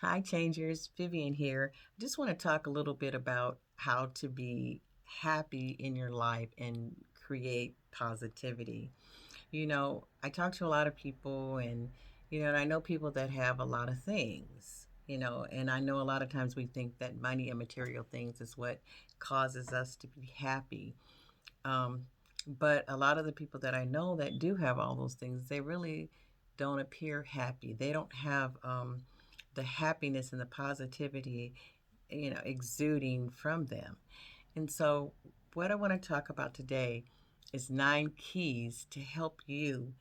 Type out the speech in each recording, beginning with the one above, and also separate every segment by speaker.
Speaker 1: Hi, Changers. Vivian here. I just want to talk a little bit about how to be happy in your life and create positivity. I talk to a lot of people, and I know people that have a lot of things, and I know a lot of times we think that money and material things is what causes us to be happy. Um, but a lot of the people that I know that do have all those things, they really don't appear happy. They don't have the happiness and the positivity, exuding from them. And so, what I want to talk about today is 9 keys to help you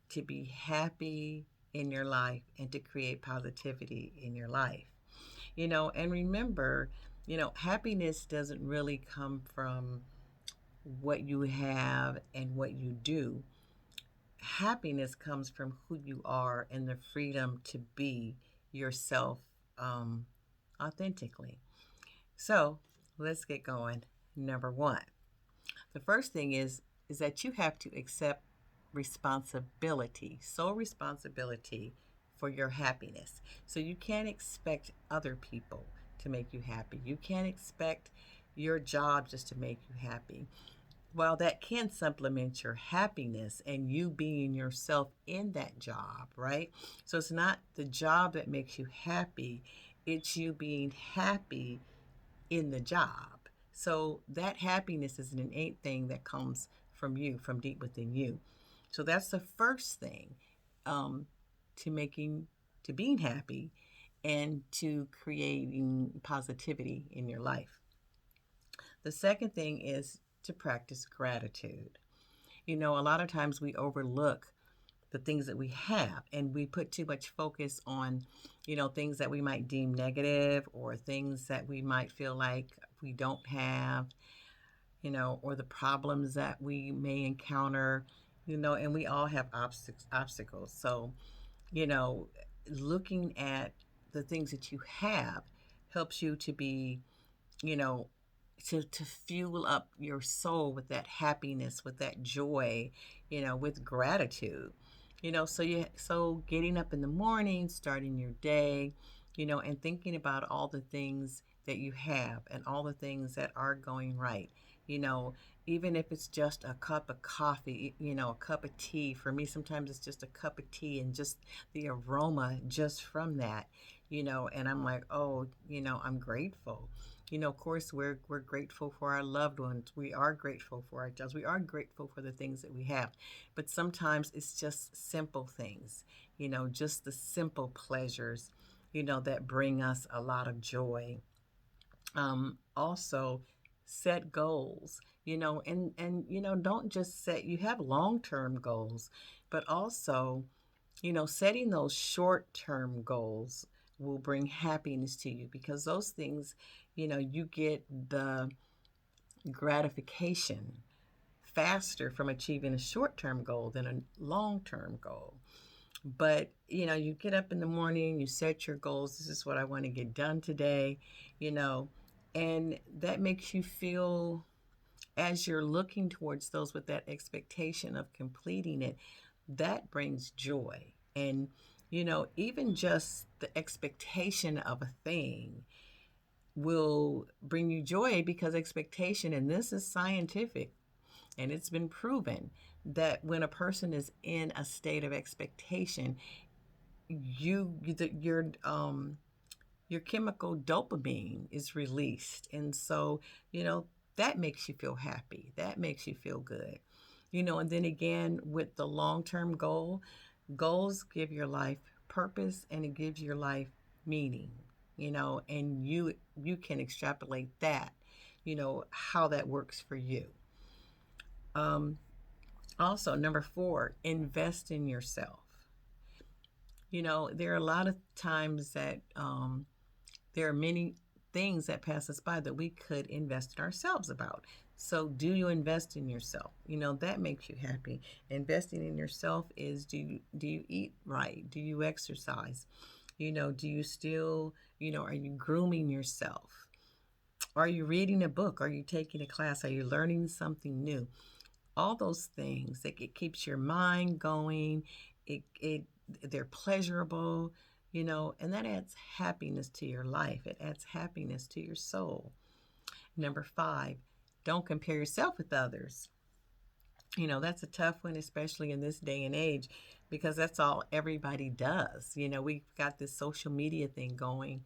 Speaker 1: to be happy in your life and to create positivity in your life. And remember, happiness doesn't really come from what you have and what you do. Happiness comes from who you are and the freedom to be yourself um, authentically. So let's get going. Number one, the first thing is that you have to accept responsibility, sole responsibility for your happiness. So you can't expect other people to make you happy. You can't expect your job just to make you happy. While that can supplement your happiness and you being yourself in that job, right? So it's not the job that makes you happy, it's you being happy in the job. So that happiness is an innate thing that comes from you, from deep within you. So that's the first thing um, to making, to being happy and to creating positivity in your life. The second thing is to practice gratitude. A lot of times we overlook the things that we have and we put too much focus on things that we might deem negative or things that we might feel like we don't have, or the problems that we may encounter, and we all have obstacles. So, you know, looking at the things that you have helps you to be, you know, to fuel up your soul with that happiness, with that joy, with gratitude. So getting up in the morning, starting your day, and thinking about all the things that you have and all the things that are going right. You know, even if it's just a cup of coffee, a cup of tea. For me, sometimes it's just a cup of tea and just the aroma just from that, and I'm like, oh, I'm grateful. Of course, we're grateful for our loved ones. We are grateful for our jobs. We are grateful for the things that we have. But sometimes it's just simple things, just the simple pleasures, that bring us a lot of joy. Also, set goals, and don't just set. You have long-term goals, but also, setting those short-term goals will bring happiness to you because those things, you get the gratification faster from achieving a short-term goal than a long-term goal. But you get up in the morning, you set your goals. This is what I want to get done today, and that makes you feel as you're looking towards those with that expectation of completing it, that brings joy. And even just the expectation of a thing will bring you joy because expectation, and this is scientific, and it's been proven that when a person is in a state of expectation, your chemical dopamine is released, and so that makes you feel happy. That makes you feel good. And then again, with the long-term goals give your life purpose and it gives your life meaning, and you can extrapolate that, how that works for you. Um, Also, number 4, invest in yourself. There are a lot of times that there are many things that pass us by that we could invest in ourselves about. So, do you invest in yourself? That makes you happy. Investing in yourself is do you eat right? Do you exercise? Do you still, are you grooming yourself? Are you reading a book? Are you taking a class? Are you learning something new? All those things, it keeps your mind going. It they're pleasurable. and that adds happiness to your life. It adds happiness to your soul. Number five, don't compare yourself with others. That's a tough one, especially in this day and age, because that's all everybody does. We've got this social media thing going,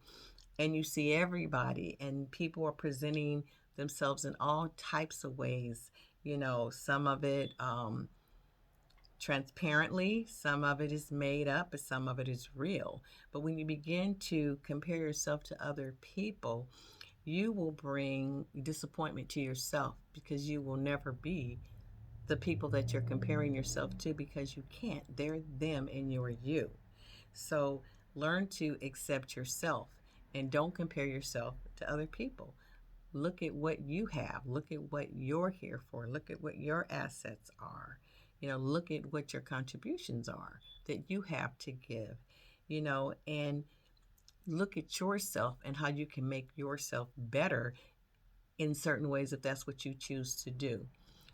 Speaker 1: and you see everybody, and people are presenting themselves in all types of ways. Some of it transparently, some of it is made up, but some of it is real. But when you begin to compare yourself to other people, you will bring disappointment to yourself because you will never be the people that you're comparing yourself to, because you can't. They're them and you're you. So learn to accept yourself and don't compare yourself to other people. Look at what you have. Look at what you're here for. Look at what your assets are. Look at what your contributions are that you have to give, and look at yourself and how you can make yourself better in certain ways if that's what you choose to do.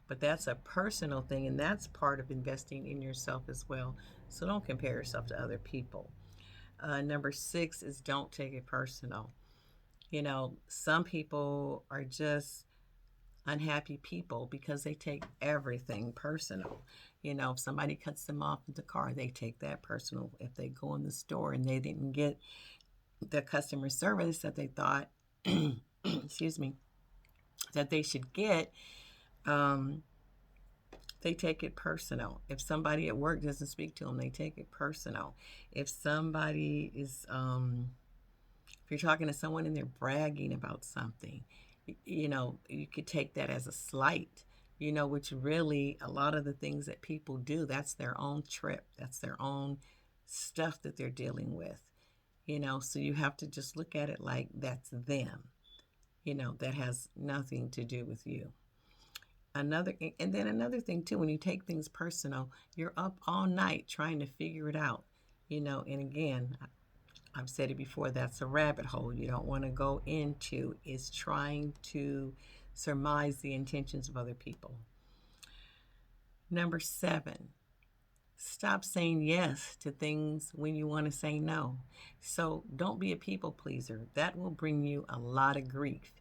Speaker 1: But that's a personal thing, and that's part of investing in yourself as well. So don't compare yourself to other people. Number six is don't take it personal. Some people are just unhappy people because they take everything personal. If somebody cuts them off in the car, they take that personal. If they go in the store and they didn't get the customer service that they thought, excuse me, that they should get, um, they take it personal. If somebody at work doesn't speak to them, they take it personal. If somebody is, if you're talking to someone and they're bragging about something, you could take that as a slight, which really a lot of the things that people do, that's their own trip. That's their own stuff that they're dealing with, so you have to just look at it like that's them, that has nothing to do with you. Another thing too, when you take things personal, you're up all night trying to figure it out, and again, I've said it before, that's a rabbit hole you don't want to go into, is trying to surmise the intentions of other people. Number seven, stop saying yes to things when you want to say no. So don't be a people pleaser. That will bring you a lot of grief.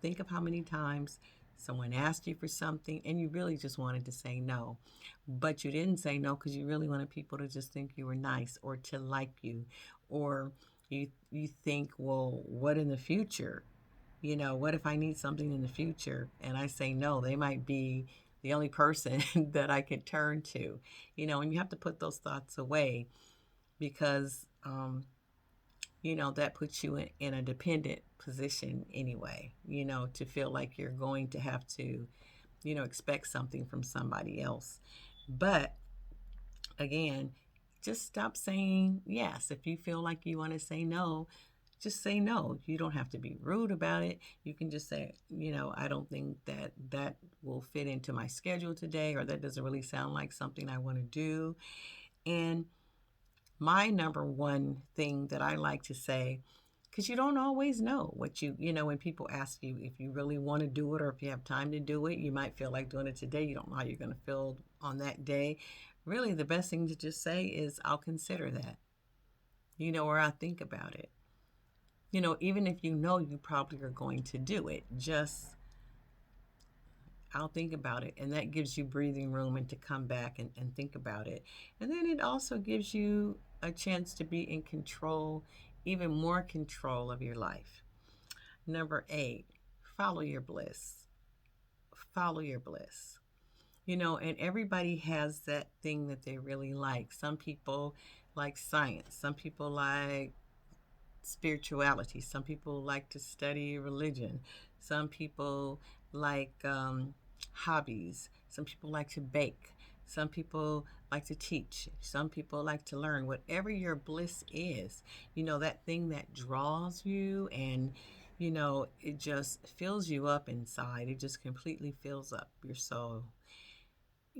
Speaker 1: Think of how many times someone asked you for something and you really just wanted to say no. But you didn't say no because you really wanted people to just think you were nice or to like you. Or you think, well, what in the future? What if I need something in the future and I say no? They might be the only person that I could turn to, and you have to put those thoughts away because, that puts you in a dependent position anyway, to feel like you're going to have to, expect something from somebody else. But again, just stop saying yes. If you feel like you want to say no, just say no. You don't have to be rude about it. You can just say, I don't think that will fit into my schedule today, or that doesn't really sound like something I want to do. And my number one thing that I like to say, because you don't always know what when people ask you if you really want to do it or if you have time to do it, you might feel like doing it today. You don't know how you're going to feel on that day. Really, the best thing to just say is, I'll consider that, or I'll think about it. Even if you probably are going to do it, just, I'll think about it. And that gives you breathing room and to come back and think about it. And then it also gives you a chance to be in control, even more control of your life. Number 8, follow your bliss. Follow your bliss. And everybody has that thing that they really like. Some people like science. Some people like spirituality. Some people like to study religion. Some people like hobbies. Some people like to bake. Some people like to teach. Some people like to learn. Whatever your bliss is, that thing that draws you and, it just fills you up inside. It just completely fills up your soul.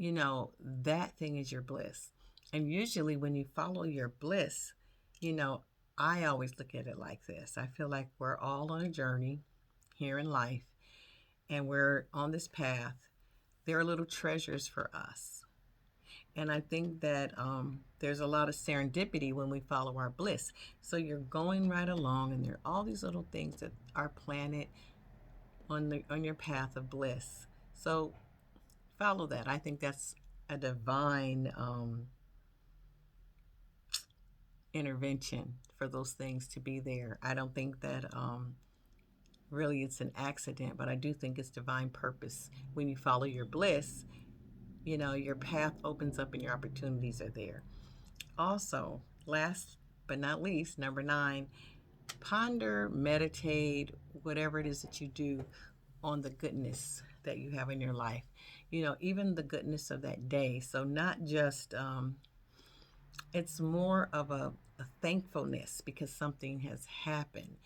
Speaker 1: That thing is your bliss. And usually when you follow your bliss, you know, I always look at it like this. I feel like we're all on a journey here in life and we're on this path. There are little treasures for us. And I think that there's a lot of serendipity when we follow our bliss. So you're going right along, and there are all these little things that are planted on your path of bliss. So follow that. I think that's a divine intervention for those things to be there. I don't think that really it's an accident, but I do think it's divine purpose. When you follow your bliss, your path opens up and your opportunities are there. Also, last but not least, number 9, ponder, meditate, whatever it is that you do on the goodness that you have in your life. Even the goodness of that day. So, not just, it's more of a thankfulness because something has happened.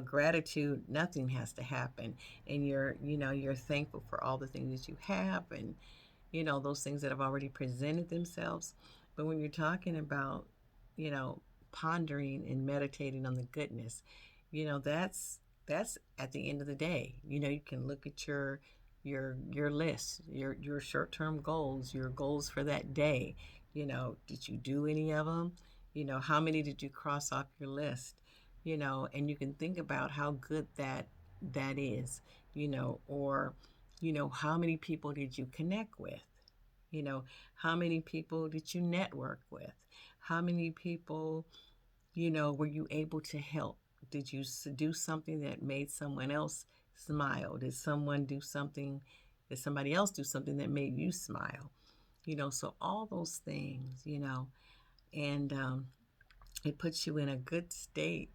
Speaker 1: Gratitude, nothing has to happen. And you're thankful for all the things that you have, and those things that have already presented themselves. But when you're talking about, you know, pondering and meditating on the goodness, that's at the end of the day. You can look at your list, your short-term goals, your goals for that day. Did you do any of them? How many did you cross off your list? And you can think about how good that is, or how many people did you connect with? You know, how many people did you network with? How many people, were you able to help? Did you do something that made someone else smile? Did somebody else do something that made you smile? So all those things, and it puts you in a good state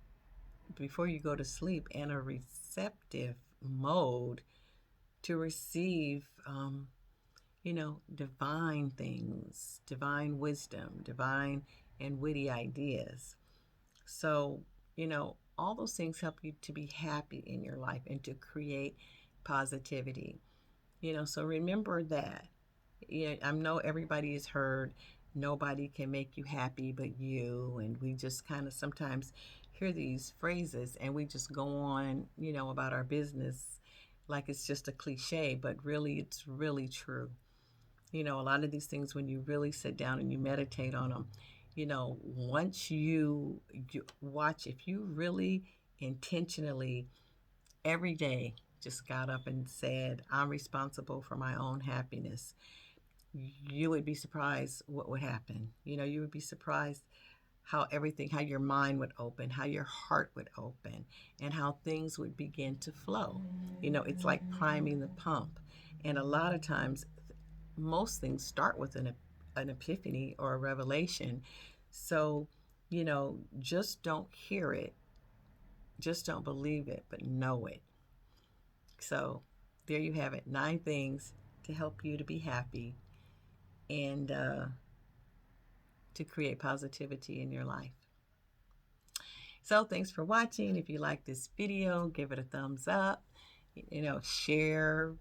Speaker 1: before you go to sleep and a receptive mode to receive divine things, divine wisdom, divine and witty ideas. So, all those things help you to be happy in your life and to create positivity. So remember that. I know everybody has heard nobody can make you happy but you, and we just kind of sometimes hear these phrases and we just go on, about our business like it's just a cliche, but really it's really true. A lot of these things, when you really sit down and you meditate on them, once you watch, if you really intentionally every day just got up and said, I'm responsible for my own happiness, you would be surprised what would happen. You would be surprised how your mind would open, how your heart would open, and how things would begin to flow. It's like priming the pump. And a lot of times, most things start with an epiphany or a revelation. So, just don't hear it, just don't believe it, but know it. So, there you have it, 9 things to help you to be happy and to create positivity in your life. So, thanks for watching. If you like this video, give it a thumbs up, share,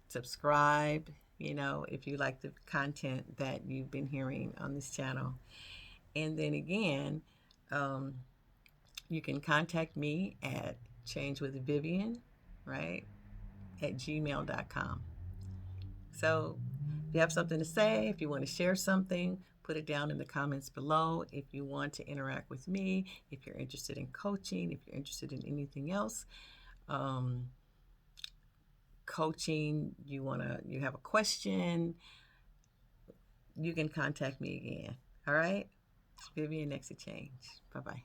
Speaker 1: subscribe, if you like the content that you've been hearing on this channel. And then again, you can contact me at changewithvivian, right, at gmail.com. So if you have something to say, if you want to share something, put it down in the comments below. If you want to interact with me, if you're interested in coaching, if you're interested in anything else, coaching, you have a question, you can contact me again. All right? Vivian Next Change. Bye-bye.